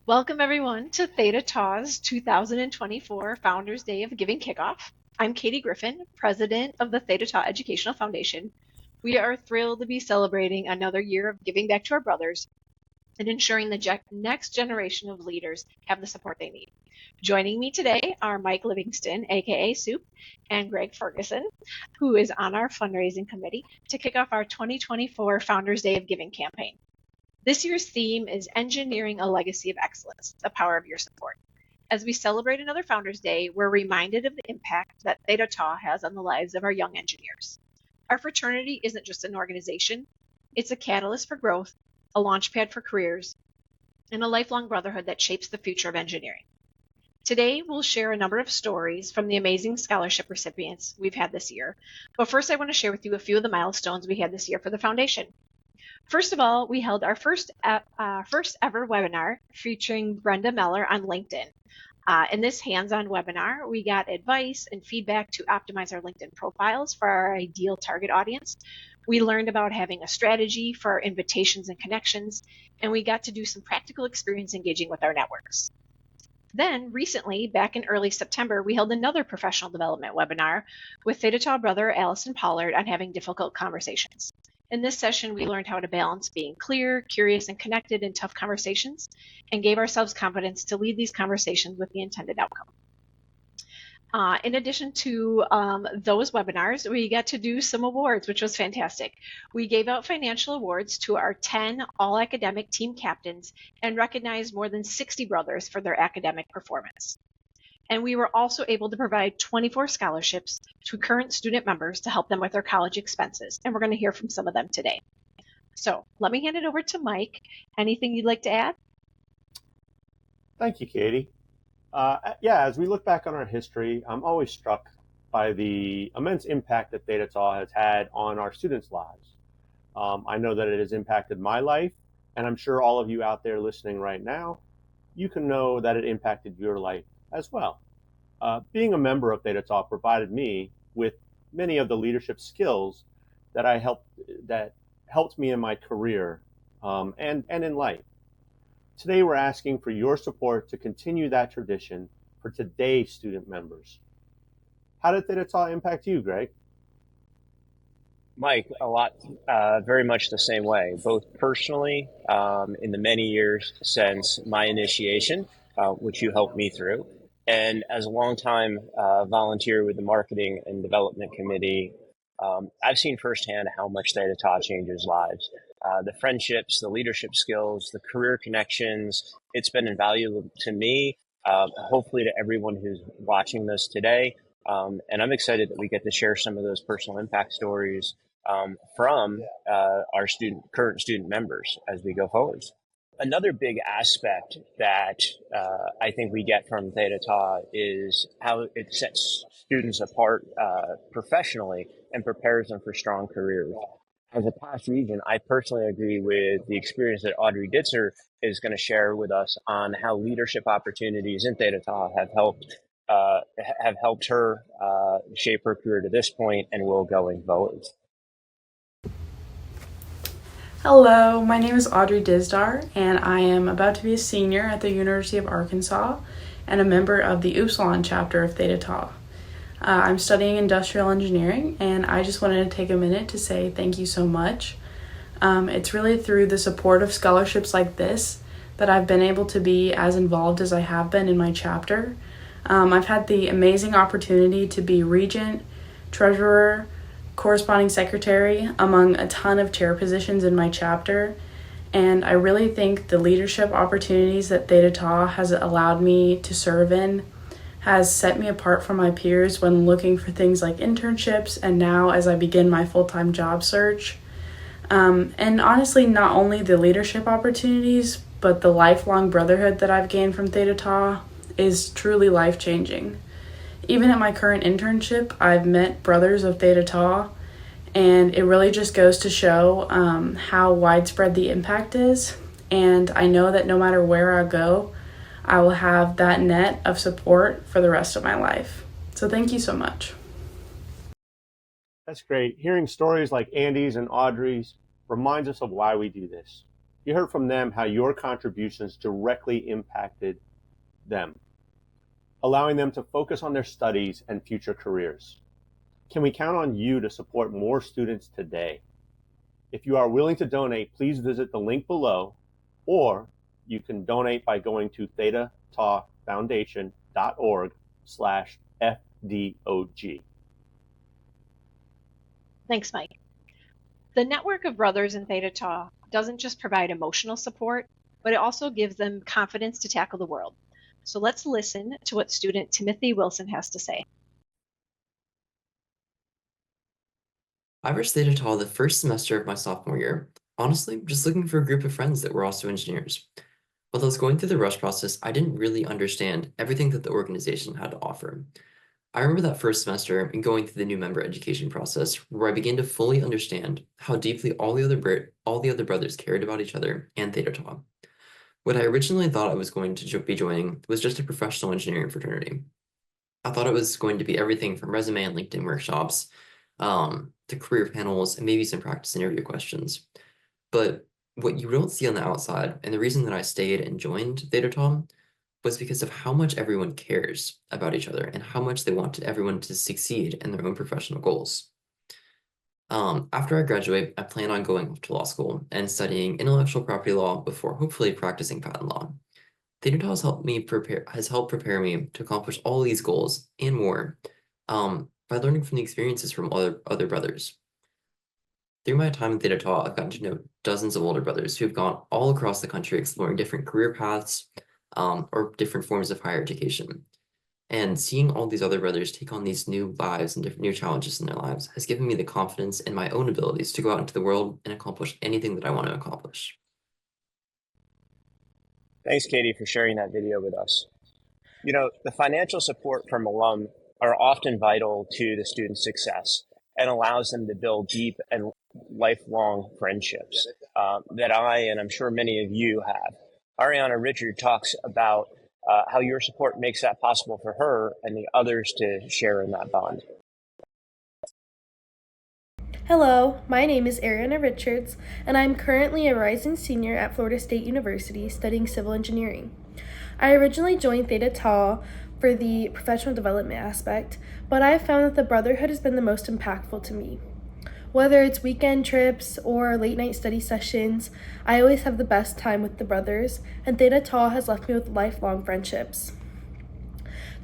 Welcome everyone to Theta Tau's 2024 Founders Day of Giving Kickoff. I'm Katie Griffin, President of the Theta Tau Educational Foundation. We are thrilled to be celebrating another year of giving back to our brothers and ensuring the next generation of leaders have the support they need. Joining me today are Mike Livingston, aka Soup, and Greg Ferguson, who is on our fundraising committee to kick off our 2024 Founders Day of Giving campaign. This year's theme is Engineering a Legacy of Excellence, the power of your support. As we celebrate another Founders Day, we're reminded of the impact that Theta Tau has on the lives of our young engineers. Our fraternity isn't just an organization, it's a catalyst for growth, a launchpad for careers, and a lifelong brotherhood that shapes the future of engineering. Today, we'll share a number of stories from the amazing scholarship recipients we've had this year. But first, I want to share with you a few of the milestones we had this year for the foundation. First of all, we held our first ever webinar featuring Brenda Meller on LinkedIn. In this hands-on webinar, we got advice and feedback to optimize our LinkedIn profiles for our ideal target audience. We learned about having a strategy for our invitations and connections, and we got to do some practical experience engaging with our networks. Then recently, back in early September, we held another professional development webinar with Theta Tau brother Allison Pollard on having difficult conversations. In this session, we learned how to balance being clear, curious, and connected in tough conversations, and gave ourselves confidence to lead these conversations with the intended outcome. In addition to those webinars, we got to do some awards, which was fantastic. We gave out financial awards to our 10 all-academic team captains and recognized more than 60 brothers for their academic performance. And we were also able to provide 24 scholarships to current student members to help them with their college expenses. And we're going to hear from some of them today. So let me hand it over to Mike. Anything you'd like to add? Thank you, Katie. As we look back on our history, I'm always struck by the immense impact that Theta Tau has had on our students' lives. I know that it has impacted my life, and I'm sure all of you out there listening right now, you can know that it impacted your life as well. Being a member of Theta Tau provided me with many of the leadership skills that helped me in my career and in life. Today, we're asking for your support to continue that tradition for today's student members. How did Theta Tau impact you, Greg? Mike, a lot, very much the same way, both personally in the many years since my initiation, which you helped me through, and as a longtime volunteer with the Marketing and Development Committee, I've seen firsthand how much Theta Tau changes lives. The friendships, the leadership skills, the career connections, it's been invaluable to me, hopefully to everyone who's watching this today. And I'm excited that we get to share some of those personal impact stories from our current student members as we go forward. Another big aspect that I think we get from Theta Tau is how it sets students apart professionally and prepares them for strong careers. As a past regent, I personally agree with the experience that Audrey Ditzer is going to share with us on how leadership opportunities in Theta Tau have helped her shape her career to this point and will going forward. Hello, my name is Audrey Dizdar, and I am about to be a senior at the University of Arkansas and a member of the Upsilon chapter of Theta Tau. I'm studying industrial engineering, and I just wanted to take a minute to say thank you so much. It's really through the support of scholarships like this that I've been able to be as involved as I have been in my chapter. I've had the amazing opportunity to be regent, treasurer, corresponding secretary, among a ton of chair positions in my chapter, and I really think the leadership opportunities that Theta Tau has allowed me to serve in has set me apart from my peers when looking for things like internships and now as I begin my full-time job search. And honestly, not only the leadership opportunities, but the lifelong brotherhood that I've gained from Theta Tau is truly life-changing. Even at my current internship, I've met brothers of Theta Tau, and it really just goes to show how widespread the impact is. And I know that no matter where I go, I will have that net of support for the rest of my life. So thank you so much. That's great. Hearing stories like Andy's and Audrey's reminds us of why we do this. You heard from them how your contributions directly impacted them, allowing them to focus on their studies and future careers. Can we count on you to support more students today? If you are willing to donate, please visit the link below, or you can donate by going to thetataufoundation.org/FDOG. Thanks, Mike. The network of brothers in Theta Tau doesn't just provide emotional support, but it also gives them confidence to tackle the world. So let's listen to what student Timothy Wilson has to say. I reached Theta Tau the first semester of my sophomore year, honestly, just looking for a group of friends that were also engineers. While I was going through the rush process, I didn't really understand everything that the organization had to offer. I remember that first semester and going through the new member education process, where I began to fully understand how deeply all the other brothers cared about each other and Theta Tau. What I originally thought I was going to be joining was just a professional engineering fraternity. I thought it was going to be everything from resume and LinkedIn workshops, to career panels and maybe some practice interview questions. But what you don't see on the outside, and the reason that I stayed and joined Theta Tau, was because of how much everyone cares about each other and how much they want everyone to succeed in their own professional goals. After I graduate, I plan on going off to law school and studying intellectual property law before hopefully practicing patent law. Theta Tau has helped prepare me to accomplish all these goals and more, by learning from the experiences from other brothers. Through my time in Theta Tau, I've gotten to know dozens of older brothers who have gone all across the country exploring different career paths, or different forms of higher education. And seeing all these other brothers take on these new lives and different new challenges in their lives has given me the confidence in my own abilities to go out into the world and accomplish anything that I want to accomplish. Thanks, Katie, for sharing that video with us. You know, the financial support from alum are often vital to the student's success and allows them to build deep and lifelong friendships that I, and I'm sure many of you have. Ariana Richard talks about how your support makes that possible for her and the others to share in that bond. Hello, my name is Ariana Richards, and I'm currently a rising senior at Florida State University studying civil engineering. I originally joined Theta Tau for the professional development aspect, but I have found that the brotherhood has been the most impactful to me. Whether it's weekend trips or late night study sessions, I always have the best time with the brothers, and Theta Tau has left me with lifelong friendships.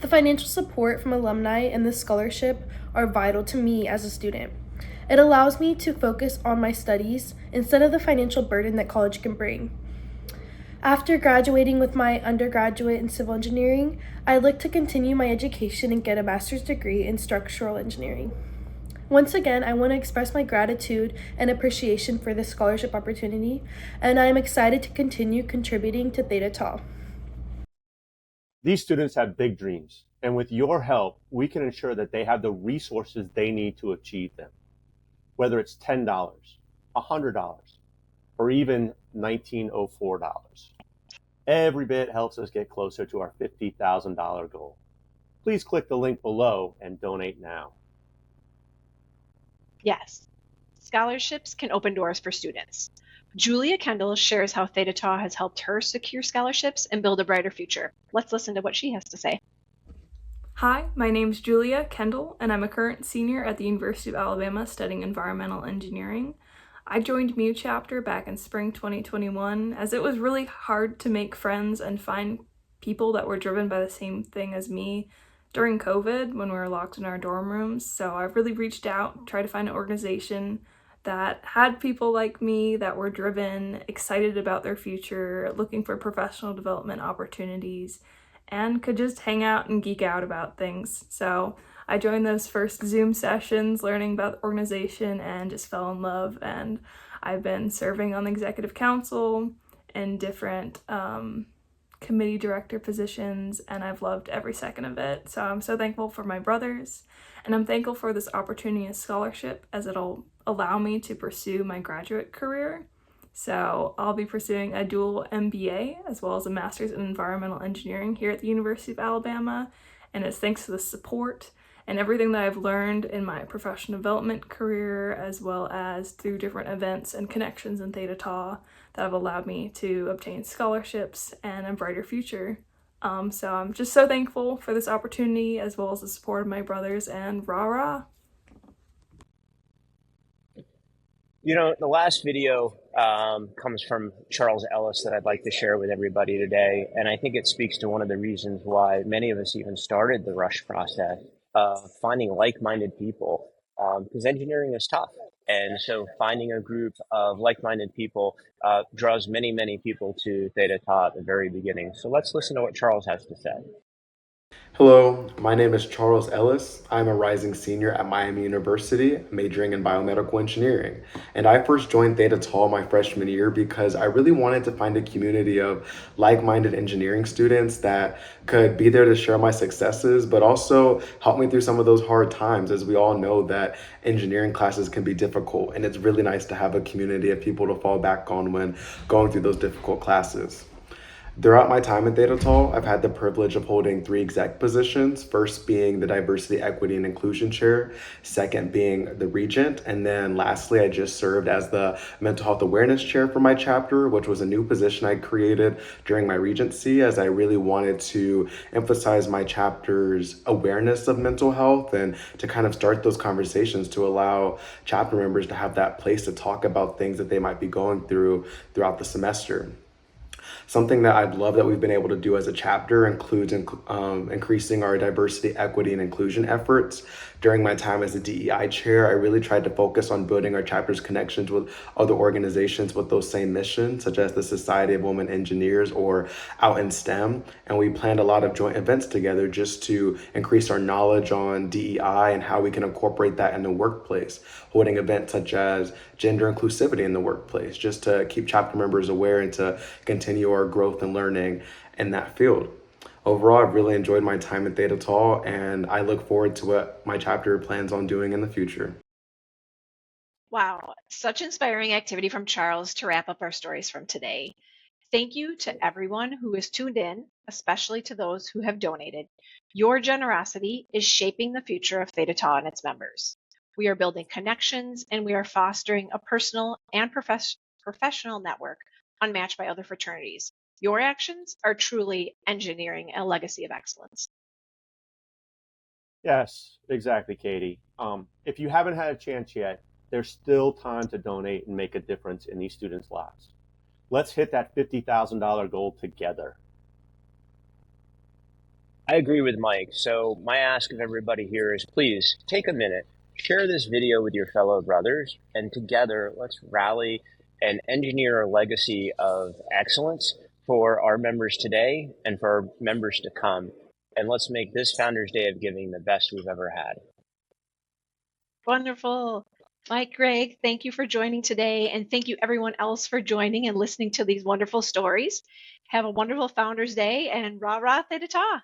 The financial support from alumni and the scholarship are vital to me as a student. It allows me to focus on my studies instead of the financial burden that college can bring. After graduating with my undergraduate in civil engineering, I'd like to continue my education and get a master's degree in structural engineering. Once again, I want to express my gratitude and appreciation for this scholarship opportunity, and I am excited to continue contributing to Theta Tau. These students have big dreams, and with your help, we can ensure that they have the resources they need to achieve them. Whether it's $10, $100, or even $1904. Every bit helps us get closer to our $50,000 goal. Please click the link below and donate now. Yes, scholarships can open doors for students. Julia Kendall shares how Theta Tau has helped her secure scholarships and build a brighter future. Let's listen to what she has to say. Hi, my name's Julia Kendall, and I'm a current senior at the University of Alabama studying environmental engineering. I joined MU chapter back in spring 2021 as it was really hard to make friends and find people that were driven by the same thing as me during COVID when we were locked in our dorm rooms. So I really reached out, tried to find an organization that had people like me that were driven, excited about their future, looking for professional development opportunities, and could just hang out and geek out about things. So I joined those first Zoom sessions, learning about the organization, and just fell in love. And I've been serving on the executive council in different committee director positions, and I've loved every second of it. So I'm so thankful for my brothers, and I'm thankful for this opportunity and scholarship as it'll allow me to pursue my graduate career. So I'll be pursuing a dual MBA as well as a master's in environmental engineering here at the University of Alabama, and it's thanks to the support and everything that I've learned in my professional development career, as well as through different events and connections in Theta Tau that have allowed me to obtain scholarships and a brighter future. So I'm just so thankful for this opportunity, as well as the support of my brothers, and rah rah. You know, the last video comes from Charles Ellis that I'd like to share with everybody today. And I think it speaks to one of the reasons why many of us even started the rush process of finding like-minded people, because engineering is tough. And so finding a group of like-minded people draws many, many people to Theta Tau at the very beginning. So let's listen to what Charles has to say. Hello, my name is Charles Ellis. I'm a rising senior at Miami University, majoring in biomedical engineering. And I first joined Theta Tau my freshman year because I really wanted to find a community of like-minded engineering students that could be there to share my successes, but also help me through some of those hard times, as we all know that engineering classes can be difficult, and it's really nice to have a community of people to fall back on when going through those difficult classes. Throughout my time at Theta Tau, I've had the privilege of holding 3 exec positions, first being the Diversity, Equity, and Inclusion Chair, second being the Regent, and then lastly, I just served as the Mental Health Awareness Chair for my chapter, which was a new position I created during my Regency, as I really wanted to emphasize my chapter's awareness of mental health and to kind of start those conversations to allow chapter members to have that place to talk about things that they might be going through throughout the semester. Something that I've loved that we've been able to do as a chapter includes increasing our diversity, equity, and inclusion efforts. During my time as a DEI chair, I really tried to focus on building our chapter's connections with other organizations with those same missions, such as the Society of Women Engineers or Out in STEM. And we planned a lot of joint events together just to increase our knowledge on DEI and how we can incorporate that in the workplace, holding events such as gender inclusivity in the workplace, just to keep chapter members aware and to continue our growth and learning in that field. Overall, I've really enjoyed my time at Theta Tau, and I look forward to what my chapter plans on doing in the future. Wow, such inspiring activity from Charles to wrap up our stories from today. Thank you to everyone who has tuned in, especially to those who have donated. Your generosity is shaping the future of Theta Tau and its members. We are building connections, and we are fostering a personal and professional network unmatched by other fraternities. Your actions are truly engineering a legacy of excellence. Yes, exactly, Katie. If you haven't had a chance yet, there's still time to donate and make a difference in these students' lives. Let's hit that $50,000 goal together. I agree with Mike. So my ask of everybody here is please take a minute, share this video with your fellow brothers, and together let's rally and engineer a legacy of excellence for our members today and for our members to come. And let's make this Founders Day of Giving the best we've ever had. Wonderful. Mike, Greg, thank you for joining today, and thank you everyone else for joining and listening to these wonderful stories. Have a wonderful Founders Day, and rah rah Theta Tau.